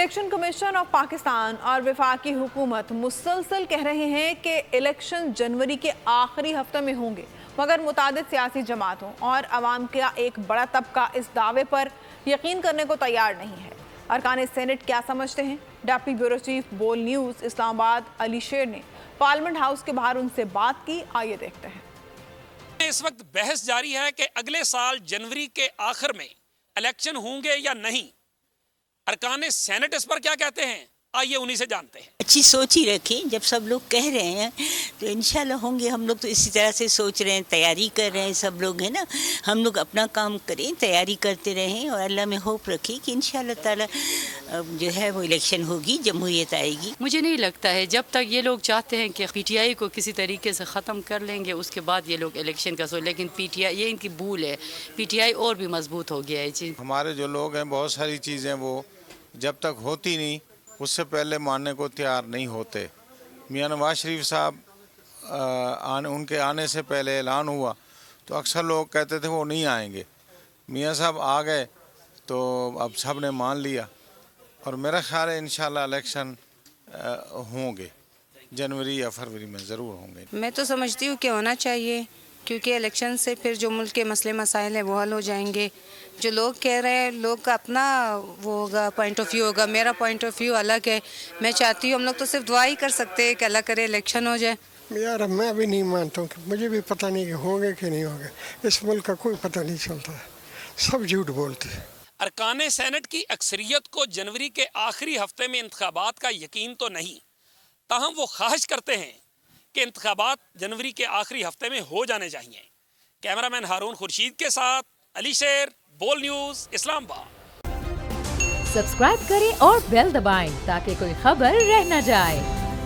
Election commission of Pakistan اور وفاقی حکومت مسلسل کہہ رہے ہیں کہ الیکشن جنوری کے آخری ہفتے میں ہوں گے، مگر متعدد سیاسی جماعتوں اور عوام کا ایک بڑا طبقہ اس دعوے پر یقین کرنے کو تیار نہیں ہے۔ ارکان سینٹ کیا سمجھتے ہیں؟ ڈیپٹی بیورو چیف بول نیوز اسلام آباد علی شیر نے پارلیمنٹ ہاؤس کے باہر ان سے بات کی، آئیے دیکھتے ہیں۔ اس وقت بحث جاری ہے کہ اگلے سال جنوری کے آخر میں الیکشن ہوں گے یا نہیں۔ ارکان سینٹ اس پر کیا کہتے ہیں، آئیے انہی سے جانتے ہیں۔ اچھی سوچ ہی رکھیں، جب سب لوگ کہہ رہے ہیں تو انشاءاللہ ہوں گے۔ ہم لوگ تو اسی طرح سے سوچ رہے ہیں، تیاری کر رہے ہیں، سب لوگ ہیں نا، ہم لوگ اپنا کام کریں، تیاری کرتے رہیں اور اللہ میں ہوپ رکھیں کہ انشاءاللہ تعالی جو ہے وہ الیکشن ہوگی، جمہوریت آئے گی۔ مجھے نہیں لگتا ہے جب تک یہ لوگ چاہتے ہیں کہ پی ٹی آئی کو کسی طریقے سے ختم کر لیں گے اس کے بعد یہ لوگ الیکشن کا لیکن پی ٹی آئی یہ ان کی بھول ہے، پی ٹی آئی اور بھی مضبوط ہو گیا ہے۔ جی ہمارے جو لوگ ہیں بہت ساری چیزیں وہ جب تک ہوتی نہیں اس سے پہلے ماننے کو تیار نہیں ہوتے۔ میاں نواز شریف صاحب ان کے آنے سے پہلے اعلان ہوا تو اکثر لوگ کہتے تھے وہ نہیں آئیں گے، میاں صاحب آ گئے تو اب سب نے مان لیا، اور میرا خیال ہے انشاءاللہ الیکشن ہوں گے، جنوری یا فروری میں ضرور ہوں گے۔ میں تو سمجھتی ہوں کہ ہونا چاہیے، کیونکہ الیکشن سے پھر جو ملک کے مسئلے مسائل ہیں وہ حل ہو جائیں گے۔ جو لوگ کہہ رہے ہیں، لوگ کا اپنا وہ ہوگا، پوائنٹ آف ویو ہوگا، میرا پوائنٹ آف ویو الگ ہے۔ میں چاہتی ہوں ہم لوگ تو صرف دعا ہی کر سکتے ہیں کہ اللہ کرے الیکشن ہو جائے۔ یار میں بھی نہیں مانتا ہوں، کہ مجھے بھی پتہ نہیں کہ ہوں گے کہ نہیں ہوں گے، اس ملک کا کوئی پتہ نہیں چلتا ہے، سب جھوٹ بولتے ہیں۔ ارکان سینٹ کی اکثریت کو جنوری کے آخری ہفتے میں انتخابات کا یقین تو نہیں، تاہم وہ خواہش کرتے ہیں کہ انتخابات جنوری کے آخری ہفتے میں ہو جانے چاہیے۔ کیمرامین ہارون خورشید کے ساتھ علی شیر، بول نیوز اسلام آباد۔ سبسکرائب کریں اور بیل دبائیں تاکہ کوئی خبر رہ نہ جائے۔